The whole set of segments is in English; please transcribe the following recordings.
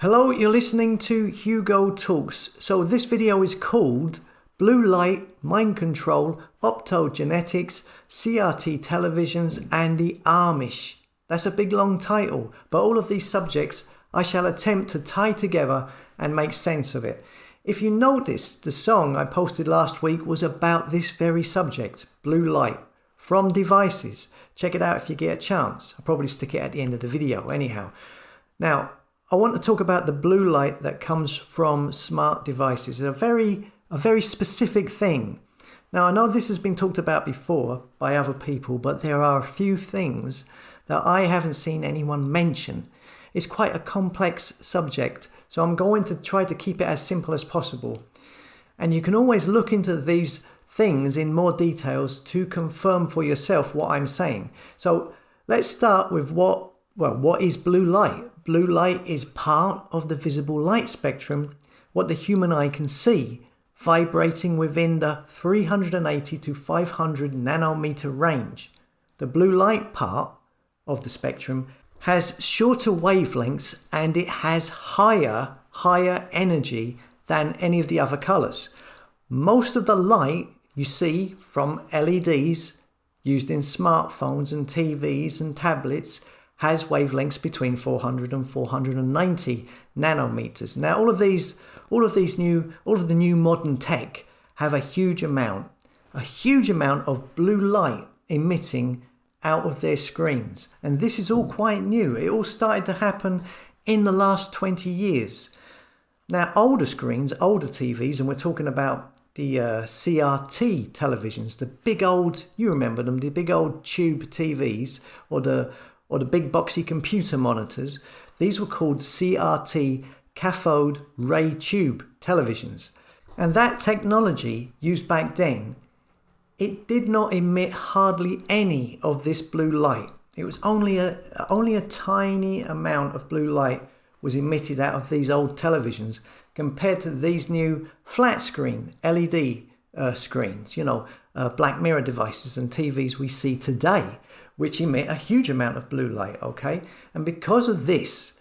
Hello, you're listening to Hugo Talks. So this video is called Blue Light, Mind Control, Optogenetics, CRT Televisions and the Amish. That's a big long title, but all of these subjects I shall attempt to tie together and make sense of it. If you noticed, the song I posted last week was about this very subject, blue light, from devices. Check it out if you get a chance. I'll probably stick it at the end of the video anyhow. Now, I want to talk about the blue light that comes from smart devices. It's a very specific thing. Now, I know this has been talked about before by other people, but there are a few things that I haven't seen anyone mention. It's quite a complex subject, so I'm going to try to keep it as simple as possible. And you can always look into these things in more details to confirm for yourself what I'm saying. So let's start with what is blue light? Blue light is part of the visible light spectrum, what the human eye can see, vibrating within the 380 to 500 nanometer range. The blue light part of the spectrum has shorter wavelengths and it has higher energy than any of the other colors. Most of the light you see from LEDs used in smartphones and TVs and tablets has wavelengths between 400 and 490 nanometers. Now, all of the new modern tech have a huge amount of blue light emitting out of their screens. And this is all quite new. It all started to happen in the last 20 years. Now, older screens, older TVs, and we're talking about the CRT televisions, the big old, you remember them, the big old tube TVs, or the big boxy computer monitors. These were called CRT, cathode ray tube televisions. And that technology used back then, it did not emit hardly any of this blue light. It was only a tiny amount of blue light was emitted out of these old televisions compared to these new flat screen LED screens, Black Mirror devices and TVs we see today, which emit a huge amount of blue light, okay? And because of this,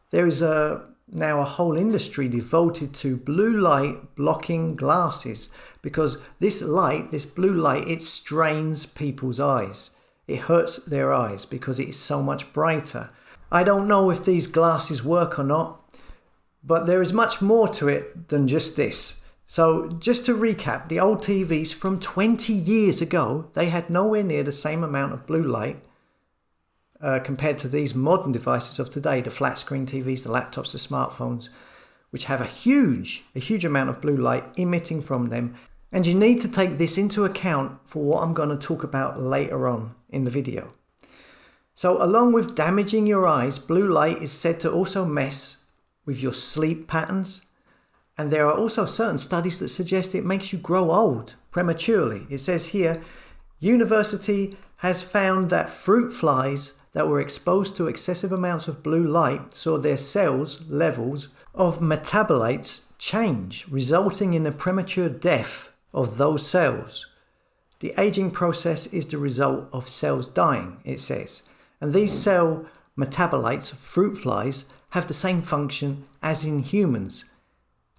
there is now a whole industry devoted to blue light blocking glasses, because this blue light, it strains people's eyes. It hurts their eyes because it is so much brighter. I don't know if these glasses work or not, but there is much more to it than just this. So just to recap, the old TVs from 20 years ago, they had nowhere near the same amount of blue light compared to these modern devices of today, the flat screen TVs, the laptops, the smartphones, which have a huge amount of blue light emitting from them. And you need to take this into account for what I'm going to talk about later on in the video. So along with damaging your eyes, blue light is said to also mess with your sleep patterns. And there are also certain studies that suggest it makes you grow old prematurely. It says here, university has found that fruit flies that were exposed to excessive amounts of blue light saw their cells levels of metabolites change, resulting in the premature death of those cells. The aging process is the result of cells dying, it says. And these cell metabolites, fruit flies, have the same function as in humans.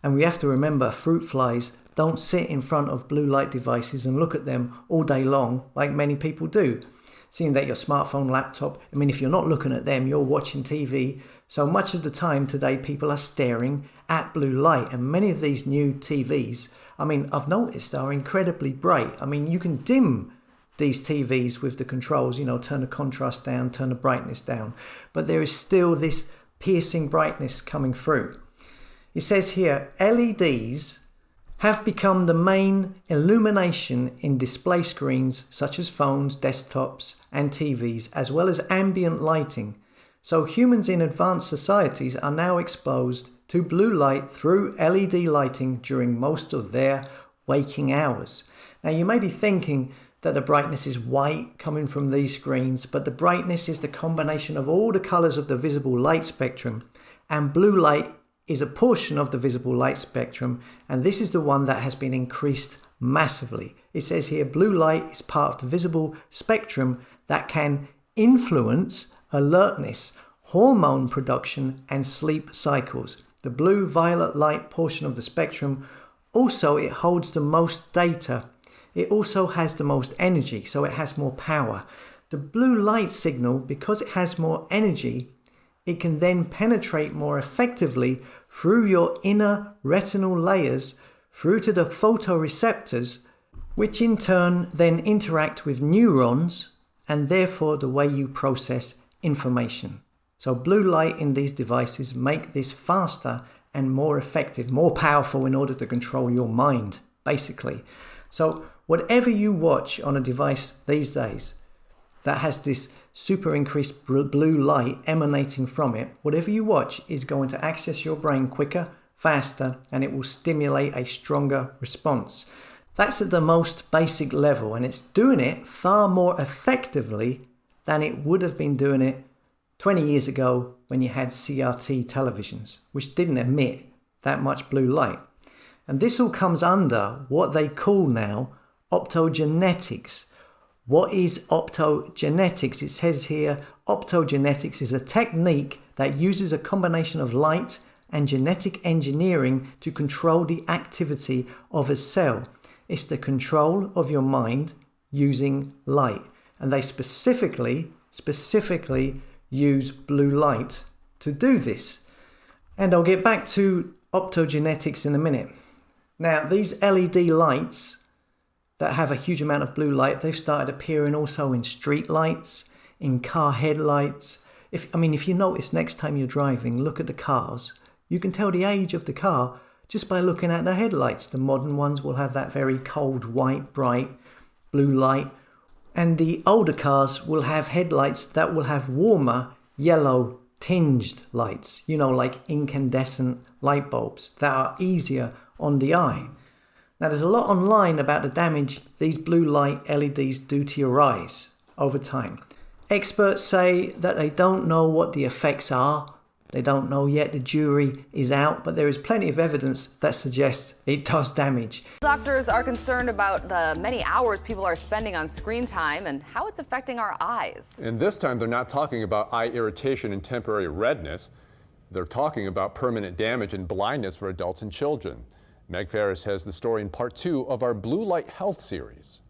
And we have to remember, fruit flies don't sit in front of blue light devices and look at them all day long like many people do. Seeing that your smartphone, laptop, if you're not looking at them, you're watching TV. So much of the time today, people are staring at blue light. And many of these new TVs, I've noticed, are incredibly bright. You can dim these TVs with the controls, turn the contrast down, turn the brightness down. But there is still this piercing brightness coming through. It says here, LEDs have become the main illumination in display screens such as phones, desktops and TVs, as well as ambient lighting. So humans in advanced societies are now exposed to blue light through LED lighting during most of their waking hours. Now you may be thinking that the brightness is white coming from these screens, but the brightness is the combination of all the colors of the visible light spectrum, and blue light is a portion of the visible light spectrum, and this is the one that has been increased massively. It says here, blue light is part of the visible spectrum that can influence alertness, hormone production, and sleep cycles. The blue-violet light portion of the spectrum, also it holds the most data. It also has the most energy, so it has more power. The blue light signal, because it has more energy, it can then penetrate more effectively through your inner retinal layers through to the photoreceptors, which in turn then interact with neurons and therefore the way you process information. So blue light in these devices make this faster and more effective, more powerful in order to control your mind, basically. So whatever you watch on a device these days that has this super increased blue light emanating from it, whatever you watch is going to access your brain quicker, faster, and it will stimulate a stronger response. That's at the most basic level, and it's doing it far more effectively than it would have been doing it 20 years ago when you had CRT televisions, which didn't emit that much blue light. And this all comes under what they call now optogenetics. What is optogenetics? It says here, optogenetics is a technique that uses a combination of light and genetic engineering to control the activity of a cell. It's the control of your mind using light. And they specifically use blue light to do this. And I'll get back to optogenetics in a minute. Now, these LED lights that have a huge amount of blue light, they've started appearing also in street lights, in car headlights. If you notice next time you're driving, look at the cars. You can tell the age of the car just by looking at the headlights. The modern ones will have that very cold, white, bright blue light. And the older cars will have headlights that will have warmer, yellow tinged lights. Like incandescent light bulbs that are easier on the eye. Now, there's a lot online about the damage these blue light LEDs do to your eyes over time. Experts say that they don't know what the effects are. They don't know yet. The jury is out, but there is plenty of evidence that suggests it does damage. Doctors are concerned about the many hours people are spending on screen time and how it's affecting our eyes. And this time they're not talking about eye irritation and temporary redness. They're talking about permanent damage and blindness for adults and children. Meg Ferris has the story in part 2 of our Blue Light Health series.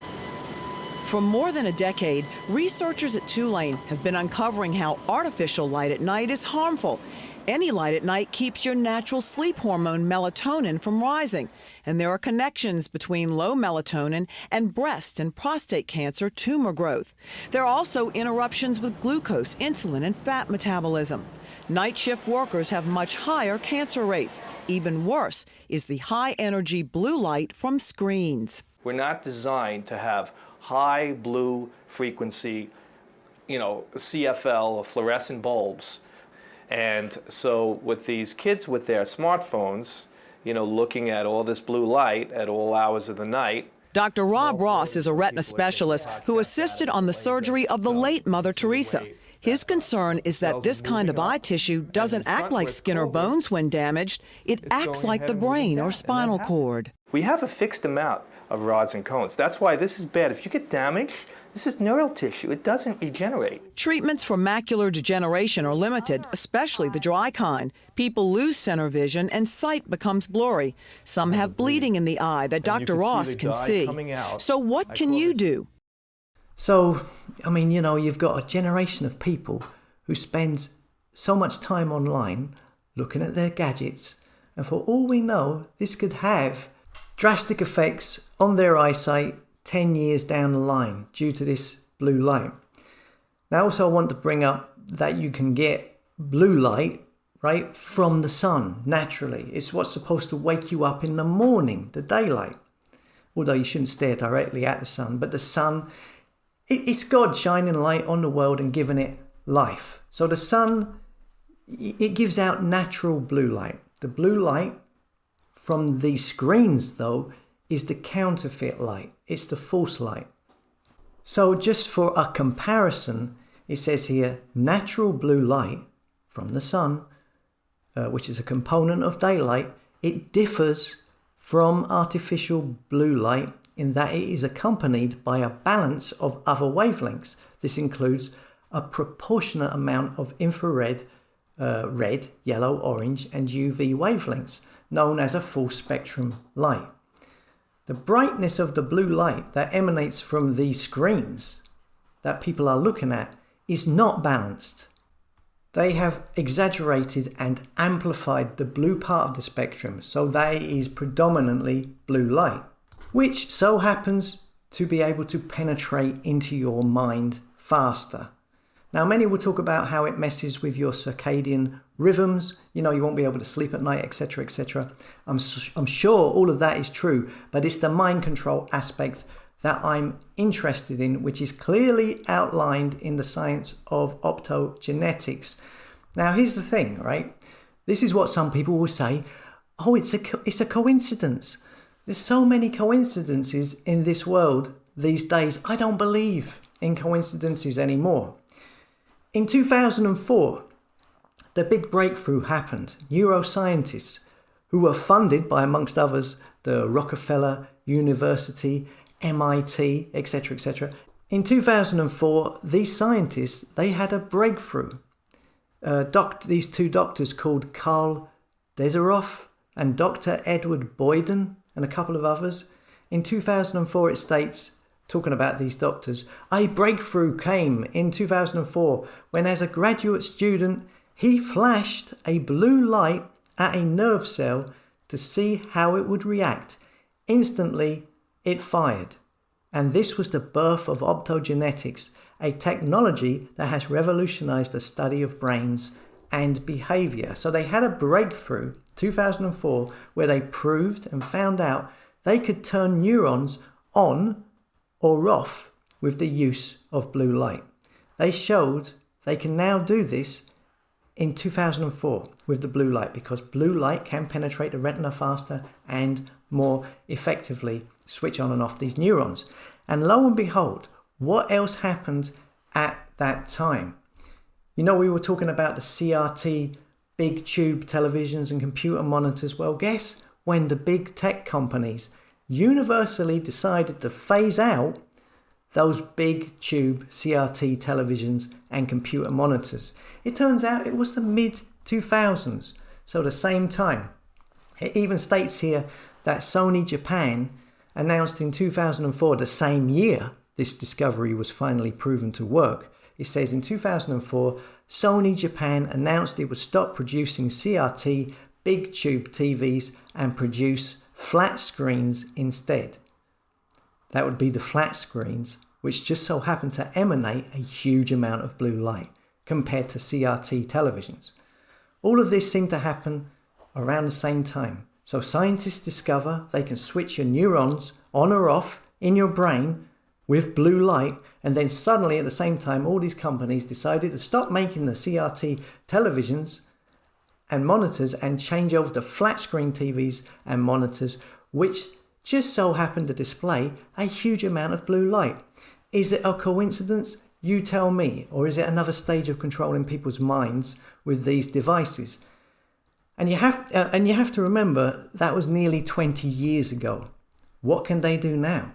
For more than a decade, researchers at Tulane have been uncovering how artificial light at night is harmful. Any light at night keeps your natural sleep hormone melatonin from rising, and there are connections between low melatonin and breast and prostate cancer tumor growth. There are also interruptions with glucose, insulin, and fat metabolism. Night shift workers have much higher cancer rates. Even worse is the high-energy blue light from screens. We're not designed to have high blue frequency, CFL or fluorescent bulbs. And so with these kids with their smartphones, looking at all this blue light at all hours of the night. Dr. Rob Ross is a retina specialist who assisted on the surgery of the late Mother Teresa. His concern is that this kind of eye tissue doesn't act like skin or bones when damaged. It acts like the brain or spinal cord. We have a fixed amount of rods and cones. That's why this is bad. If you get damaged, this is neural tissue. It doesn't regenerate. Treatments for macular degeneration are limited, especially the dry kind. People lose center vision and sight becomes blurry. Some have bleeding in the eye that Dr. Ross can see. So what can you do? So, you've got a generation of people who spends so much time online looking at their gadgets, and for all we know, this could have drastic effects on their eyesight 10 years down the line due to this blue light. Now, also I want to bring up that you can get blue light, right, from the sun naturally. It's what's supposed to wake you up in the morning, the daylight. Although you shouldn't stare directly at the sun, but the sun, it's God shining light on the world and giving it life. So the sun, it gives out natural blue light. The blue light from these screens, though, is the counterfeit light. It's the false light. So just for a comparison, it says here, natural blue light from the sun, which is a component of daylight, it differs from artificial blue light in that it is accompanied by a balance of other wavelengths. This includes a proportionate amount of infrared, red, yellow, orange, and UV wavelengths, known as a full spectrum light. The brightness of the blue light that emanates from these screens that people are looking at is not balanced. They have exaggerated and amplified the blue part of the spectrum so that it is predominantly blue light, which so happens to be able to penetrate into your mind faster. Now, many will talk about how it messes with your circadian rhythms. You won't be able to sleep at night, etc., etc. I'm sure all of that is true, but it's the mind control aspect that I'm interested in, which is clearly outlined in the science of optogenetics. Now, here's the thing, right? This is what some people will say, oh, it's a coincidence. There's so many coincidences in this world these days. I don't believe in coincidences anymore. In 2004, the big breakthrough happened. Neuroscientists who were funded by, amongst others, the Rockefeller University, MIT, etc., etc. In 2004, these scientists, they had a breakthrough. These two doctors called Carl Deseroff and Dr. Edward Boyden and a couple of others. In 2004, it states, talking about these doctors, a breakthrough came in 2004 when, as a graduate student, he flashed a blue light at a nerve cell to see how it would react. Instantly, it fired. And this was the birth of optogenetics, a technology that has revolutionized the study of brains and behavior. So they had a breakthrough, 2004, where they proved and found out they could turn neurons on or off with the use of blue light. They showed they can now do this in 2004 with the blue light, because blue light can penetrate the retina faster and more effectively switch on and off these neurons. And lo and behold, what else happened at that time? We were talking about the CRT, big tube televisions and computer monitors. Well, guess when the big tech companies universally decided to phase out those big tube CRT televisions and computer monitors? It turns out it was the mid-2000s, so the same time. It even states here that Sony Japan announced in 2004, the same year this discovery was finally proven to work. It says in 2004, Sony Japan announced it would stop producing CRT big tube TVs and produce flat screens instead. That would be the flat screens, which just so happen to emanate a huge amount of blue light compared to CRT televisions. All of this seemed to happen around the same time. So scientists discover they can switch your neurons on or off in your brain with blue light, and then suddenly at the same time all these companies decided to stop making the CRT televisions and monitors and change over to flat screen TVs and monitors, which just so happen to display a huge amount of blue light. Is it a coincidence? You tell me. Or is it another stage of controlling people's minds with these devices? And you have to remember that was nearly 20 years ago. What can they do now?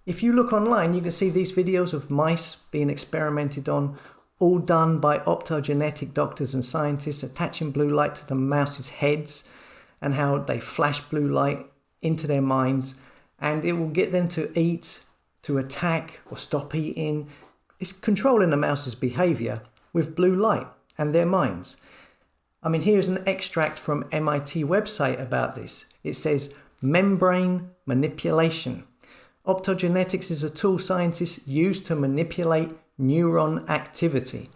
If you look online, you can see these videos of mice being experimented on, all done by optogenetic doctors and scientists, attaching blue light to the mouse's heads and how they flash blue light into their minds, and it will get them to eat, to attack or stop eating. It's controlling the mouse's behavior with blue light and their minds. I mean, here's an extract from MIT website about this. It says, membrane manipulation. Optogenetics is a tool scientists use to manipulate neuron activity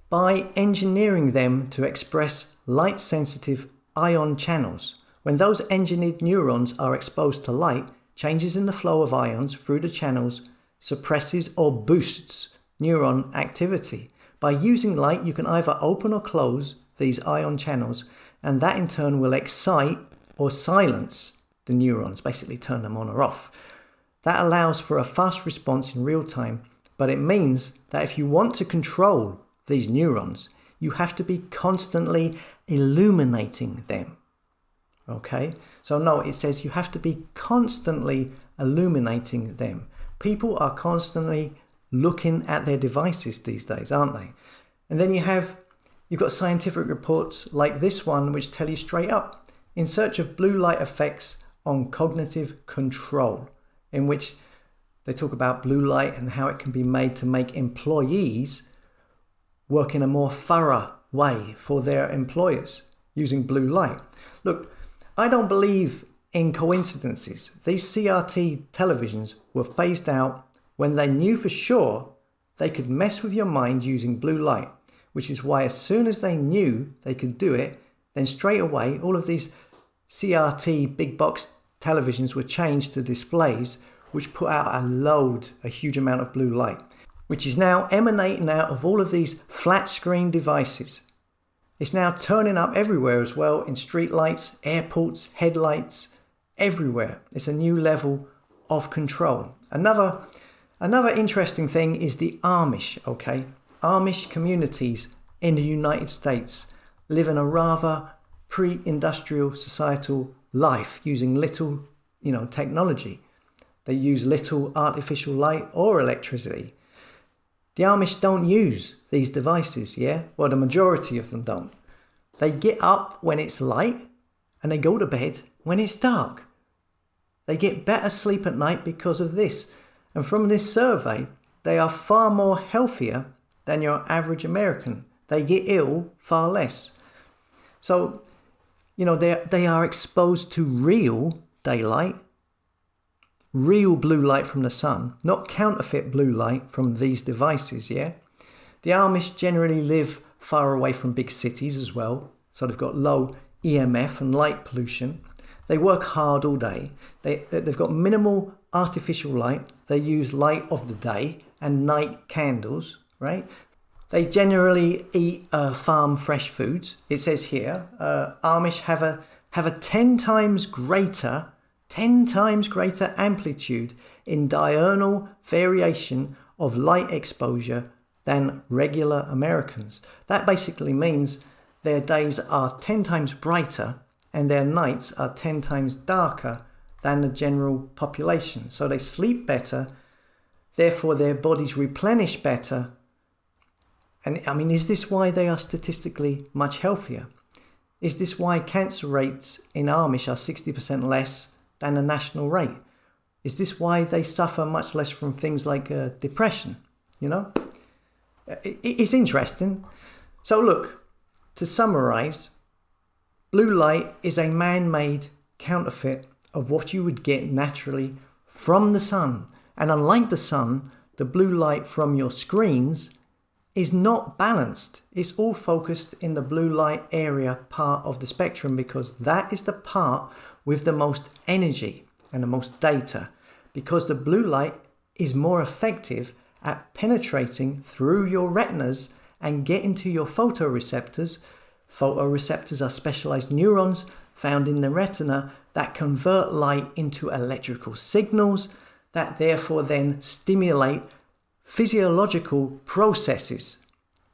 by engineering them to express light-sensitive ion channels. When those engineered neurons are exposed to light, changes in the flow of ions through the channels suppresses or boosts neuron activity. By using light, you can either open or close these ion channels, and that in turn will excite or silence the neurons, basically turn them on or off. That allows for a fast response in real time, but it means that if you want to control these neurons, you have to be constantly illuminating them. Okay? So no, it says you have to be constantly illuminating them. People are constantly looking at their devices these days, aren't they? And then you've got scientific reports like this one which tell you straight up, in search of blue light effects on cognitive control, in which they talk about blue light and how it can be made to make employees work in a more thorough way for their employers using blue light. Look, I don't believe in coincidences. These CRT televisions were phased out when they knew for sure they could mess with your mind using blue light, which is why as soon as they knew they could do it, then straight away all of these CRT big box televisions were changed to displays which put out a huge amount of blue light, which is now emanating out of all of these flat screen devices. It's now turning up everywhere as well, in street lights, airports, headlights, everywhere. It's a new level of control. Another interesting thing is the Amish, okay? Amish communities in the United States live in a rather pre-industrial societal life using little, technology. They use little artificial light or electricity. The Amish don't use these devices, yeah? Well, the majority of them don't. They get up when it's light and they go to bed when it's dark. They get better sleep at night because of this. And from this survey, they are far more healthier than your average American. They get ill far less. So, they are exposed to real daylight, real blue light from the sun, not counterfeit blue light from these devices, yeah? The Amish generally live far away from big cities as well, so they've got low EMF and light pollution. They work hard all day. They've got minimal artificial light. They use light of the day and night candles, right? They generally eat farm fresh foods. It says here, Amish have a 10 times greater amplitude in diurnal variation of light exposure than regular Americans. That basically means their days are 10 times brighter and their nights are 10 times darker than the general population. So they sleep better, therefore their bodies replenish better. And is this why they are statistically much healthier? Is this why cancer rates in Amish are 60% less than the national rate? Is this why they suffer much less from things like depression? It's interesting. So look, to summarize, blue light is a man-made counterfeit of what you would get naturally from the sun. And unlike the sun, the blue light from your screens is not balanced. It's all focused in the blue light area part of the spectrum because that is the part with the most energy and the most data, because the blue light is more effective at penetrating through your retinas and getting to your photoreceptors. Photoreceptors are specialized neurons found in the retina that convert light into electrical signals that therefore then stimulate physiological processes.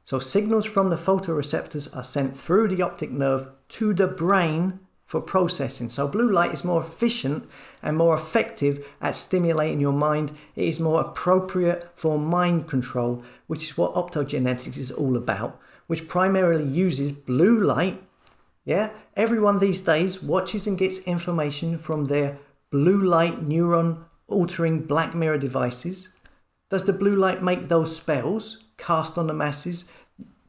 So signals from the photoreceptors are sent through the optic nerve to the brain for processing. So blue light is more efficient and more effective at stimulating your mind. It is more appropriate for mind control, which is what optogenetics is all about, which primarily uses blue light. Yeah, everyone these days watches and gets information from their blue light neuron altering black mirror devices. Does the blue light make those spells cast on the masses?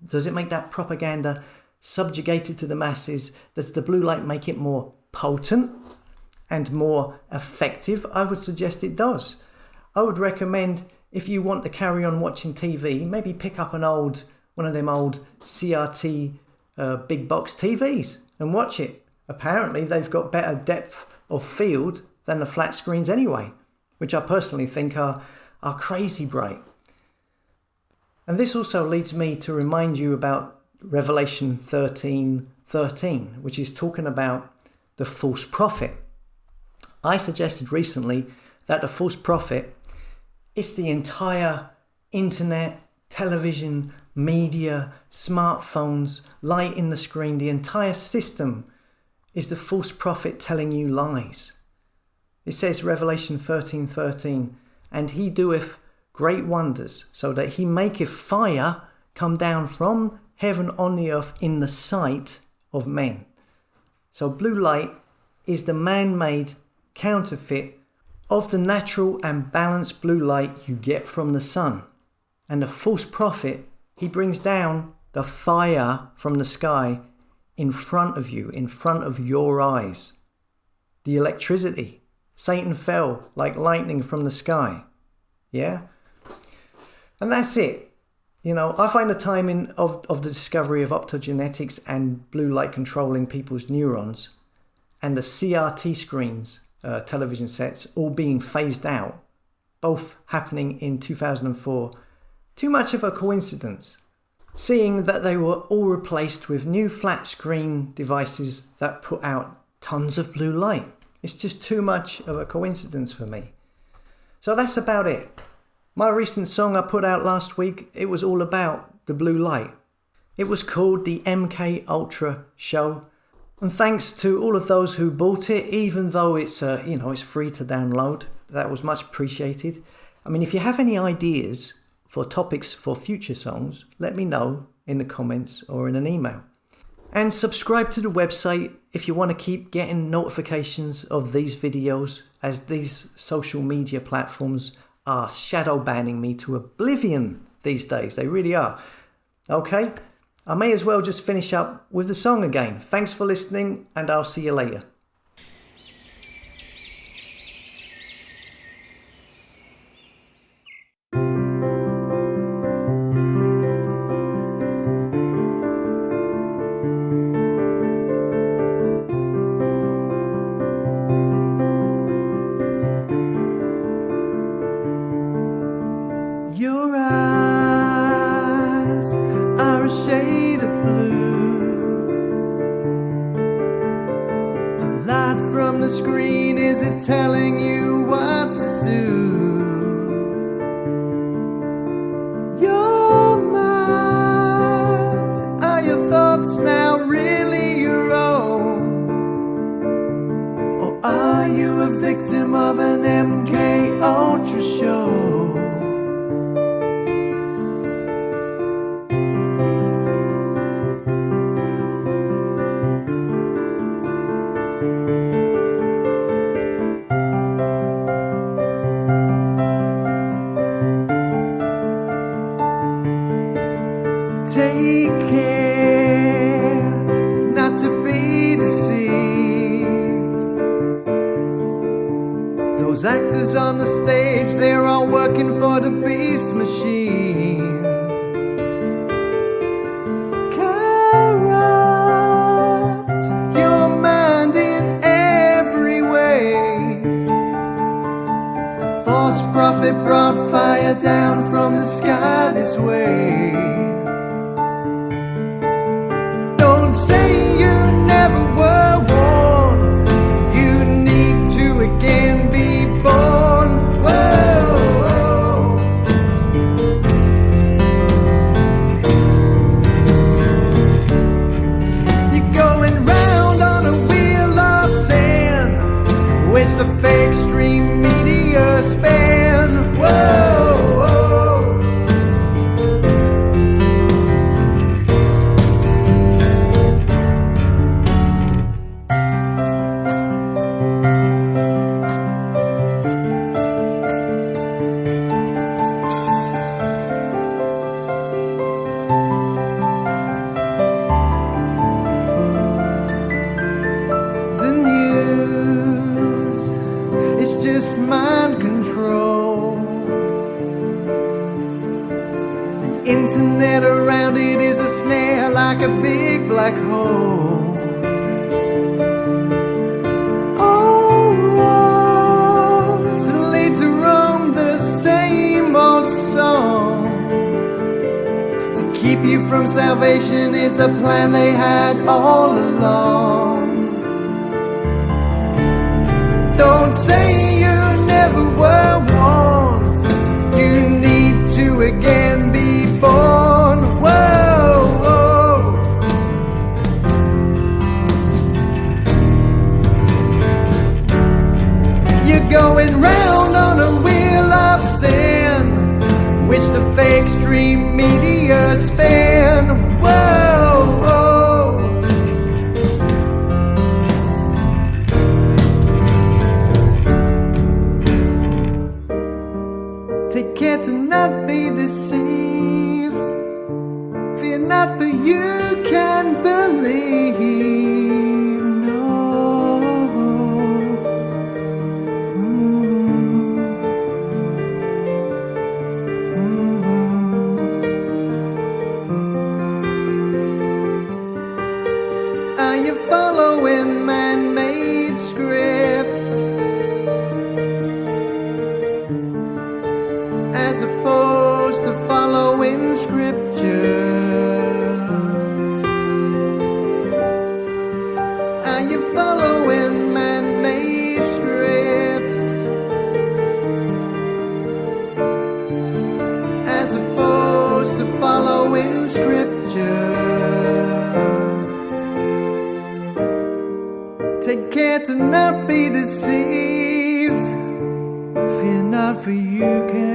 Does it make that propaganda subjugated to the masses? Does the blue light make it more potent and more effective? I would suggest it does. I would recommend, if you want to carry on watching TV, maybe pick up one of them old CRT big box TVs and watch it. Apparently they've got better depth of field than the flat screens anyway, which I personally think are crazy bright. And this also leads me to remind you about Revelation 13:13, which is talking about the false prophet. I suggested recently that the false prophet is the entire internet, television, media, smartphones, light in the screen, the entire system is the false prophet telling you lies. It says, Revelation 13:13, and he doeth great wonders, so that he maketh fire come down from heaven on the earth in the sight of men. So blue light is the man-made counterfeit of the natural and balanced blue light you get from the sun. And the false prophet, he brings down the fire from the sky in front of you, in front of your eyes. The electricity. Satan fell like lightning from the sky. Yeah? And that's it. You know, I find the timing of the discovery of optogenetics and blue light controlling people's neurons and the CRT screens, television sets, all being phased out, both happening in 2004, too much of a coincidence, seeing that they were all replaced with new flat screen devices that put out tons of blue light. It's just too much of a coincidence for me. So that's about it. My recent song I put out last week, it was all about the blue light. It was called the MK Ultra Show. And thanks to all of those who bought it, even though it's it's free to download, that was much appreciated. I mean, if you have any ideas for topics for future songs, let me know in the comments or in an email. And subscribe to the website if you want to keep getting notifications of these videos, as these social media platforms are shadow banning me to oblivion these days. They really are. Okay, I may as well just finish up with the song again. Thanks for listening, and I'll see you later. Your eyes are a shade of blue. The light from the screen, is it telling you what to do? Your mind, are your thoughts now really your own? Or are you a victim of an MK Ultra show? Take care not to be deceived. Those actors on the stage, they're all working for the beast machine. Corrupt your mind in every way. The false prophet brought fire down from the sky this way. Don't say you never were warned. You need to again be born. Whoa. You're going round on a wheel of sand, which the fake stream media span. Whoa. It's just mind control. The internet around it is a snare, like a big black hole. All roads lead to Rome, the same old song. To keep you from salvation is the plan they had all along. Don't say you never were warned. You need to again be born. Whoa. You're going round on a wheel of sand, Are you following man-made scripts as opposed to following scripture? Are you following man-made scripts as opposed to following scripture? Take care to not be deceived. Fear not, for you can